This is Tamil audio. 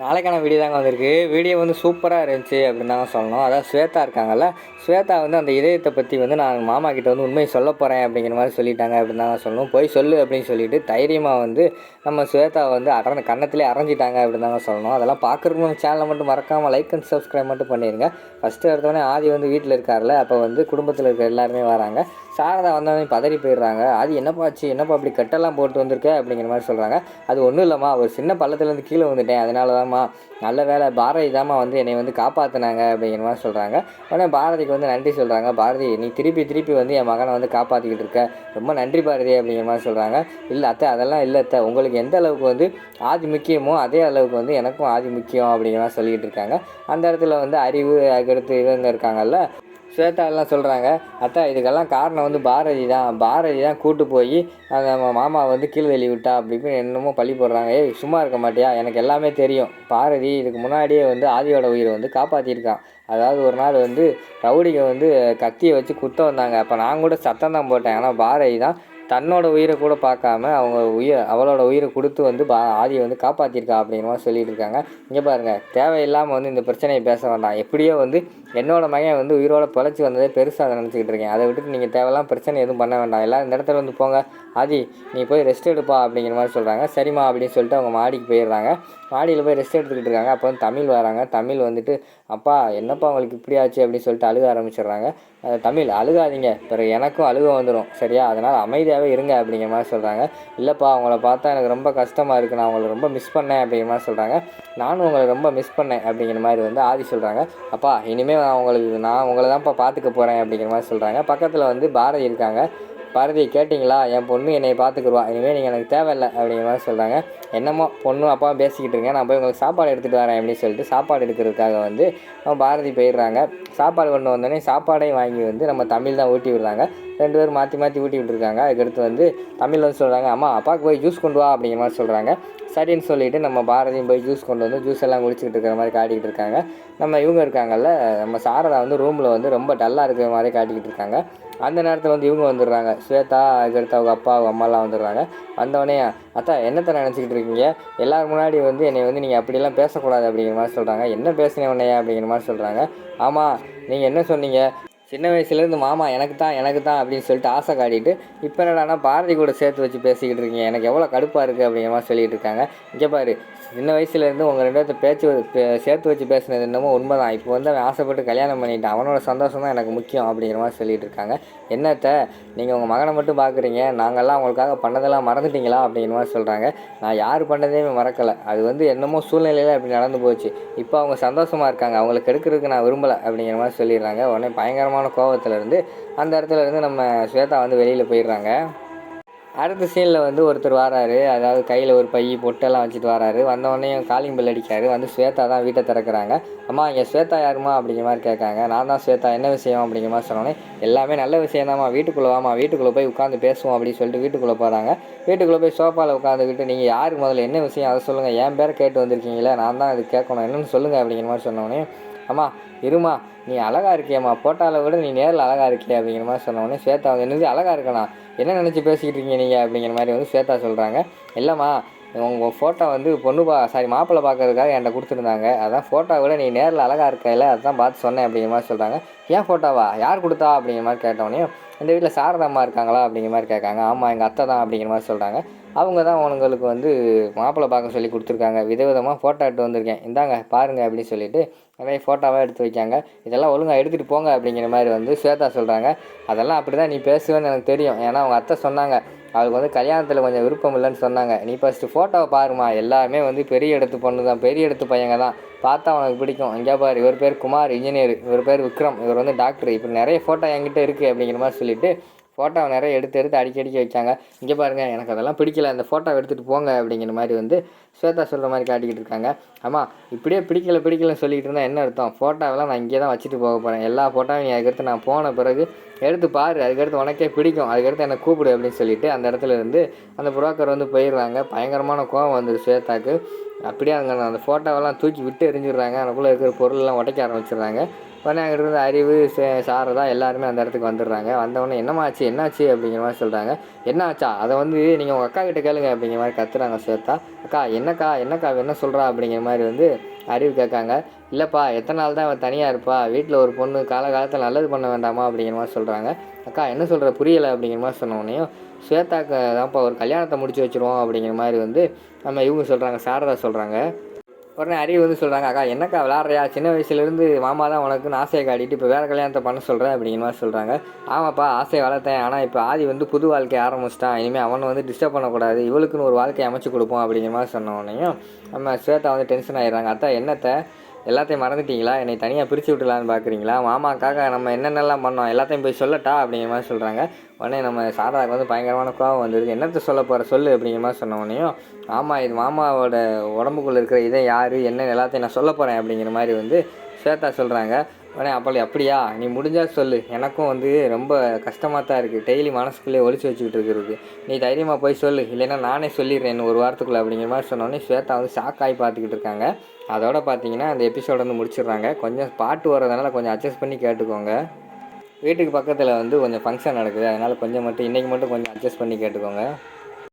நாளைக்கான வீடியோ தாங்க வந்திருக்கு. வீடியோ வந்து சூப்பராக இருந்துச்சு அப்படின்னு தாங்க சொல்லணும். அதாவது ஸ்வேதா இருக்காங்கல்ல, ஸ்வேதா வந்து அந்த இதயத்தை பற்றி வந்து நான் மாமா கிட்ட வந்து உண்மையை சொல்ல போகிறேன் அப்படிங்கிற மாதிரி சொல்லிட்டாங்க அப்படின்னு தாங்க சொல்லணும். போய் சொல்லு அப்படின்னு சொல்லிட்டு தைரியமாக வந்து நம்ம ஸ்வேதா வந்து கன்னத்திலே அரைஞ்சிட்டாங்க அப்படின்னு தாங்க சொல்லணும். அதெல்லாம் பார்க்குறதுக்கு நம்ம சேனலை மட்டும் மறக்காமல் லைக் அண்ட் சப்ஸ்கிரைப் மட்டும் பண்ணிடுங்க. ஃபஸ்ட்டு எடுத்தோடனே ஆதி வந்து வீட்டில் இருக்கார்ல, அப்போ வந்து குடும்பத்தில் இருக்கிற எல்லாருமே வராங்க. சாரதா வந்தவங்க பதறி போயிடுறாங்க. ஆதி என்னப்பா ஆச்சு, என்னப்பா அப்படி கட்டெல்லாம் போட்டு வந்திருக்க அப்படிங்கிற மாதிரி சொல்கிறாங்க. அது ஒன்றும் இல்லைம்மா, ஒரு சின்ன பள்ளத்துலேருந்து கீழே வந்துட்டேன், அதனால தான்மா. நல்ல வேலை பாரதி தாம்மா வந்து என்னை வந்து காப்பாற்றினாங்க அப்படிங்கிற மாதிரி சொல்கிறாங்க. உடனே பாரதிக்கு வந்து நன்றி சொல்கிறாங்க. பாரதி, நீ திருப்பி வந்து என் மகனை வந்து காப்பாற்றிக்கிட்டு இருக்க, ரொம்ப நன்றி பாரதி அப்படிங்கிற மாதிரி சொல்கிறாங்க. இல்லை அத்தை, அதெல்லாம் இல்லை அத்தை, உங்களுக்கு எந்த அளவுக்கு வந்து ஆதி முக்கியமோ அதே அளவுக்கு வந்து எனக்கும் ஆதி முக்கியம் அப்படிங்கிற மாதிரி சொல்லிகிட்டு இருக்காங்க. அந்த இடத்துல வந்து அறிவு அதுக்கடுத்து இவங்க இருக்காங்கல்ல, ஸ்வேதா எல்லாம் சொல்கிறாங்க. அத்தா, இதுக்கெல்லாம் காரணம் வந்து பாரதி தான் கூட்டு போய் அந்த மாமா வந்து கீழ் தள்ளி விட்டா அப்படி இப்படி என்னமோ பழி போடுறாங்க. ஏய் சும்மா இருக்க மாட்டியா, எனக்கு எல்லாமே தெரியும். பாரதி இதுக்கு முன்னாடியே வந்து ஆதியோட உயிரை வந்து காப்பாற்றிருக்கான். அதாவது ஒரு நாள் வந்து ரவுடிங்க வந்து கத்தியை வச்சு குத்த வந்தாங்க. அப்போ நான் கூட சத்தம் தான் போட்டேன். ஆனால் பாரதி தான் தன்னோட உயிரை கூட பார்க்காம அவளோட உயிரை கொடுத்து வந்து ஆதியை வந்து காப்பாற்றிருக்கா அப்படிங்கிற மாதிரி சொல்லிட்டு இருக்காங்க. இங்கே பாருங்கள், தேவையில்லாமல் வந்து இந்த பிரச்சனையை பேச வேண்டாம். எப்படியோ வந்து என்னோட மகன் வந்து உயிரோட பொழைச்சி வந்ததே பெருசாக அதை நினச்சிக்கிட்டு இருக்கேன். அதை விட்டுட்டு நீங்கள் தேவையில்லாம் பிரச்சனை எதுவும் பண்ண வேண்டாம். எல்லாம் இந்த இடத்துல வந்து போங்க, ஆதி நீ போய் ரெஸ்ட் எடுப்பா அப்படிங்கிற மாதிரி சொல்கிறாங்க. சரிம்மா அப்படின்னு சொல்லிட்டு அவங்க மாடிக்கு போயிடுறாங்க. மாடியில் போய் ரெஸ்ட் எடுத்துக்கிட்டு இருக்காங்க. அப்போ வந்து தமிழ் வராங்க. தமிழ் வந்துட்டு, அப்பா என்னப்பா உங்களுக்கு இப்படி ஆச்சு அப்படின்னு சொல்லிட்டு அழுக ஆரம்பிச்சிடுறாங்க. தமிழ், அழுகாதீங்க, பிறகு எனக்கும் அழுக வந்துடும் சரியா, அதனால் அமைதியாகவே இருங்க அப்படிங்கிற மாதிரி சொல்கிறாங்க. இல்லைப்பா, அவங்கள பார்த்தா எனக்கு ரொம்ப கஷ்டமாக இருக்குது, நான் அவங்கள ரொம்ப மிஸ் பண்ணேன் அப்படிங்கிற மாதிரி சொல்கிறாங்க. நானும் உங்களை ரொம்ப மிஸ் பண்ணேன் அப்படிங்கிற மாதிரி வந்து ஆதி சொல்கிறாங்க. அப்பா இனிமேல் நான் உங்களை தான்ப்பா பார்த்துக்க போகிறேன் அப்படிங்கிற மாதிரி சொல்கிறாங்க. பக்கத்தில் வந்து பாரதி இருக்காங்க. பாரதி, கேட்டிங்களா, என் பொண்ணு என்னை பார்த்துக்குருவா, இனிமேல் நீங்கள் எனக்கு தேவையில்லை அப்படிங்கிற மாதிரி சொல்கிறாங்க. என்னமோ பொண்ணு அப்பாவும் பேசிக்கிட்டு இருக்கேன், நான் போய் உங்களுக்கு சாப்பாடு எடுத்துகிட்டு வரேன் அப்படின்னு சொல்லிட்டு சாப்பாடு எடுக்கிறதுக்காக வந்து பாரதி போயிடுறாங்க. சாப்பாடு கொண்டு வந்தோடனே சாப்பாடையும் வாங்கி வந்து நம்ம தமிழ் தான் ஊட்டி விடுறாங்க. ரெண்டு பேரும் மாற்றி ஊட்டி விட்டுருக்காங்க. அதுக்கடுத்து வந்து தமிழ் வந்து சொல்கிறாங்க, அம்மா அப்பாவுக்கு போய் ஜூஸ் கொண்டு வா அப்படிங்கிற மாதிரி சொல்கிறாங்க. சரின்னு சொல்லிவிட்டு நம்ம பாரதியும் போய் ஜூஸ் கொண்டு வந்து ஜூஸ் எல்லாம் குடிச்சிக்கிட்டு இருக்கிற மாதிரி காட்டிக்கிட்டு இருக்காங்க. நம்ம இவங்க இருக்காங்கல்ல, நம்ம சாரதா வந்து ரூமில் வந்து ரொம்ப டல்லாக இருக்கிற மாதிரி காட்டிக்கிட்டு இருக்காங்க. அந்த நேரத்தில் வந்து இவங்க வந்துடுறாங்க, ஸ்வேதா, அதுக்கடுத்து அவங்க அப்பா அவங்க அம்மாலாம் வந்துடுறாங்க. வந்தவொடனே, அத்தா என்னத்தை நினச்சிக்கிட்டு இருக்கீங்க, எல்லோரும் முன்னாடி வந்து என்னை வந்து நீங்கள் அப்படிலாம் பேசக்கூடாது அப்படிங்கிற மாதிரி சொல்கிறாங்க. என்ன பேசுனேன் உன்னையா அப்படிங்கிற மாதிரி சொல்கிறாங்க. ஆமாம், நீங்கள் என்ன சொன்னீங்க, சின்ன வயசுலேருந்து மாமா எனக்கு தான் அப்படின்னு சொல்லிட்டு ஆசை காட்டிட்டு இப்போ என்னடானா பாரதி கூட சேர்த்து வச்சு பேசிக்கிட்டு இருக்கீங்க, எனக்கு எவ்வளோ கடுப்பாக இருக்குது அப்படிங்கிற மாதிரி சொல்லிகிட்டு இருக்காங்க. இங்கே பாரு, சின்ன வயசுலேருந்து உங்கள் ரெண்டு பேர்த்த சேர்த்து வச்சு பேசுனது என்னமோ உண்மை தான். இப்போ வந்து அவன் ஆசைப்பட்டு கல்யாணம் பண்ணிட்டான், அவனோட சந்தோஷம் தான் எனக்கு முக்கியம் அப்படிங்கிற மாதிரி சொல்லிகிட்டு இருக்காங்க. என்னத்த நீங்கள் உங்கள் மகனை மட்டும் பார்க்குறீங்க, நாங்கள்லாம் அவங்களுக்காக பண்ணதெல்லாம் மறந்துட்டீங்களா அப்படிங்கிற மாதிரி சொல்கிறாங்க. நான் யார் பண்ணதையுமே மறக்கலை, அது வந்து என்னமோ சூழ்நிலையில் அப்படி நடந்து போச்சு. இப்போ அவங்க சந்தோஷமாக இருக்காங்க, அவங்களுக்கு எடுக்கிறதுக்கு நான் விரும்பலை அப்படிங்கிற மாதிரி சொல்லிடுறாங்க. உடனே பயங்கரமான கோபத்துலேருந்து அந்த இடத்துல இருந்து நம்ம ஸ்வேதா வந்து வெளியில் போயிடுறாங்க. அடுத்த சீனில் வந்து ஒருத்தர் வராரு, அதாவது கையில் ஒரு பை பொட்டெல்லாம் வச்சுட்டு வராரு. வந்தவொடனே காலிங் பெல் அடிக்காரு. வந்து ஸ்வேதா தான் வீட்டை திறக்கிறாங்க. அம்மா இங்கே ஸ்வேதா யாருமா அப்படிங்கிற மாதிரி கேட்காங்க. நான் தான் ஸ்வேதா, என்ன விஷயம் அப்படிங்கிற மாதிரி சொன்னோன்னே, எல்லாமே நல்ல விஷயம் தான்மா, வீட்டுக்குள்ளே வாமா, வீட்டுக்குள்ளே போய் உட்காந்து பேசுவோம் அப்படின்னு சொல்லிட்டு வீட்டுக்குள்ளே போகிறாங்க. வீட்டுக்குள்ளே போய் சோஃபாவில் உட்காந்துக்கிட்டு, நீங்கள் யாருக்கு முதல்ல என்ன விஷயம் அதை சொல்லுங்கள், என் பேரை கேட்டு வந்திருக்கீங்களே, நான் தான் இது கேட்கணும், என்னென்னு சொல்லுங்கள் அப்படிங்கிற மாதிரி சொன்னோடனே, அம்மா இருமா, நீ அழகாக இருக்கியம்மா, போட்டால விட நீ நேரில் அழகாக இருக்கியா அப்படிங்கிற மாதிரி சொன்னோடனே ஸ்வேதா வந்து என்னது அழகாக இருக்கணும், என்ன நினச்சி பேசிக்கிட்டு இருக்கீங்க நீங்கள் அப்படிங்கிற மாதிரி வந்து ஸ்வேதா சொல்கிறாங்க. இல்லைம்மா, உங்கள் ஃபோட்டோ வந்து மாப்பிள்ளை பார்க்கறதுக்காக என்கிட்ட கொடுத்துருந்தாங்க, அதான் ஃபோட்டோ விட நீ நேரில் அழகாக இருக்கையில் அதுதான் பார்த்து சொன்னேன் அப்படிங்கிற மாதிரி சொல்கிறாங்க. ஏன் ஃபோட்டோவா, யார் கொடுத்தா அப்படிங்கிற மாதிரி கேட்டோடனே, இந்த வீட்டில் சாரதா அம்மா இருக்காங்களா அப்படிங்கிற மாதிரி கேட்காங்க. ஆமாம், எங்கள் அத்தை தான் அப்படிங்கிற மாதிரி சொல்கிறாங்க. அவங்க தான் உங்களுக்கு வந்து மாப்பிள்ளை பார்க்க சொல்லி கொடுத்துருக்காங்க, விதவிதமாக ஃபோட்டோ எடுத்து வந்திருக்கேன், இந்தாங்க பாருங்கள் அப்படின்னு சொல்லிட்டு நிறைய ஃபோட்டோவாக எடுத்து வைக்காங்க. இதெல்லாம் ஒழுங்காக எடுத்துகிட்டு போங்க அப்படிங்கிற மாதிரி வந்து ஸ்வேதா சொல்கிறாங்க. அதெல்லாம் அப்படி தான் நீ பேசுவேன்னு எனக்கு தெரியும், ஏன்னா அவங்க அத்தை சொன்னாங்க அவளுக்கு வந்து கல்யாணத்தில் கொஞ்சம் விருப்பம் இல்லைன்னு சொன்னாங்க. நீ ஃபஸ்ட்டு ஃபோட்டோவை பாருமா, எல்லாருமே வந்து பெரிய இடத்து பொண்ணு தான், பெரிய இடத்து பையங்க தான், பார்த்தா உனக்கு பிடிக்கும். இங்கே பாரு, இவர் பேர் குமார் இன்ஜினியர், இவர் பேர் விக்ரம், இவர் வந்து டாக்டர், இப்படி நிறைய ஃபோட்டோ என்கிட்ட இருக்குது அப்படிங்கிற மாதிரி சொல்லிவிட்டு ஃபோட்டோவை நிறைய எடுத்து அடிக்கடிக்க வைக்காங்க. இங்கே பாருங்கள், எனக்கு அதெல்லாம் பிடிக்கல, அந்த ஃபோட்டோவை எடுத்துகிட்டு போங்க அப்படிங்கிற மாதிரி வந்து ஸ்வேதா சொல்கிற மாதிரி காட்டிக்கிட்டு இருக்காங்க. ஆமாம், இப்படியே பிடிக்கலன்னு சொல்லிக்கிட்டு இருந்தால் என்ன அர்த்தம், ஃபோட்டோவெல்லாம் நான் இங்கே தான் வச்சுட்டு போக போகிறேன், எல்லா ஃபோட்டோவையும் நீ அதுக்கடுத்து நான் போன பிறகு எடுத்து பாரு, அதுக்கடுத்து உனக்கே பிடிக்கும், அதுக்கடுத்து என்னை கூப்பிடு அப்படின்னு சொல்லிட்டு அந்த இடத்துல இருந்து அந்த புரோக்கர் வந்து போயிடுறாங்க. பயங்கரமான கோவம் வந்துடும் ஸ்வேதாக்கு. அப்படியே அங்கே அந்த ஃபோட்டோவெல்லாம் தூக்கி விட்டு எரிஞ்சிடுறாங்க. அதுக்குள்ளே இருக்கிற பொருளெல்லாம் உடைக்க ஆரம்பிச்சிடுறாங்க. உடனே அங்கிட்டு இருந்து அறிவு சாரதா எல்லாருமே அந்த இடத்துக்கு வந்துடுறாங்க. வந்தவொடனே என்னம்மாச்சு என்னாச்சு அப்படிங்கிற மாதிரி சொல்கிறாங்க. என்ன ஆச்சா அதை வந்து நீங்கள் உங்கள் அக்கா கிட்ட கேளுங்க அப்படிங்கிற மாதிரி கத்துறாங்க ஸ்வேதா. அக்கா என்னக்கா என்ன சொல்கிறா அப்படிங்கிற மாதிரி வந்து அறிவு கேட்காங்க. இல்லைப்பா எத்தனை நாள் தான் அவன் தனியாக இருப்பா, வீட்டில் ஒரு பொண்ணு காலகாலத்தில் நல்லது பண்ண வேண்டாமா அப்படிங்கிற மாதிரி சொல்கிறாங்க. அக்கா என்ன சொல்கிற புரியலை அப்படிங்கிற மாதிரி சொன்னோடனையும் ஸ்வேதாக்கு தான்ப்பா ஒரு கல்யாணத்தை முடிச்சு வச்சுருவோம் அப்படிங்கிற மாதிரி வந்து நம்ம இவங்க சொல்கிறாங்க, சாரதா சொல்கிறாங்க. உடனே அறிவு வந்து சொல்கிறாங்க, அக்கா என்னக்கா விளாட்றியா, சின்ன வயசுலேருந்து மாமா தான் உனக்குன்னு ஆசையை காட்டிட்டு இப்போ வேறு கல்யாணத்தை பண்ண சொல்கிறேன் அப்படிங்கிற மாதிரி சொல்கிறாங்க. ஆமாப்பா ஆசையை வளர்த்தேன், ஆனால் இப்போ ஆதி வந்து புது வாழ்க்கையை ஆரம்பிச்சிட்டான், இனிமேல் அவனை வந்து டிஸ்டர்ப் பண்ணக்கூடாது, இவளுக்குன்னு ஒரு வாழ்க்கையை அமைச்சு கொடுப்போம் அப்படிங்கிற மாதிரி சொன்னோடனையும் நம்ம ஸ்வேதா வந்து டென்ஷன் ஆகிடுறாங்க. அத்தா என்னத்தை எல்லாத்தையும் மறந்துட்டீங்களா, என்னை தனியாக பிரித்து விட்டுலான்னு பார்க்குறீங்களா, மாமாக்காக நம்ம என்னென்னலாம் பண்ணோம் எல்லாத்தையும் போய் சொல்லட்டா அப்படிங்கிற மாதிரி சொல்கிறாங்க. உடனே நம்ம சாரதாவுக்கு வந்து பயங்கரமான கோவம் வந்துடுது. என்னத்தை சொல்ல போகிற சொல்லு அப்படிங்கிற மாதிரி சொன்னோடனையும் ஆமாம் இது மாமாவோட உடம்புக்குள்ளே இருக்கிற இதை யார் என்னென்னு எல்லாத்தையும் நான் சொல்ல போகிறேன் அப்படிங்கிற மாதிரி வந்து ஸ்வேதா சொல்கிறாங்க. உடனே அப்படியா நீ முடிஞ்சால் சொல்லு, எனக்கும் வந்து ரொம்ப கஷ்டமாக தான் இருக்குது, டெய்லி மனசுக்குள்ளே ஒழிச்சு வச்சுக்கிட்டு இருக்கிறது, நீ தைரியமாக போய் சொல்லு, இல்லைன்னா நானே சொல்லிடுறேன் இன்னும் ஒரு வாரத்துக்குள்ளே அப்படிங்கிற மாதிரி சொன்னோடனே ஸ்வேதா வந்து ஷாக்காகி பார்த்துக்கிட்டு இருக்காங்க. அதோட பார்த்தீங்கன்னா அந்த எபிசோட வந்து முடிச்சிடுறாங்க. கொஞ்சம் பாட்டு வர்றதுனால கொஞ்சம் அட்ஜஸ்ட் பண்ணி கேட்டுக்கோங்க. வீட்டுக்கு பக்கத்தில் வந்து கொஞ்சம் ஃபங்க்ஷன் நடக்குது, அதனால் கொஞ்சம் மட்டும் இன்றைக்கி மட்டும் கொஞ்சம் அட்ஜஸ்ட் பண்ணி கேட்டுக்கோங்க.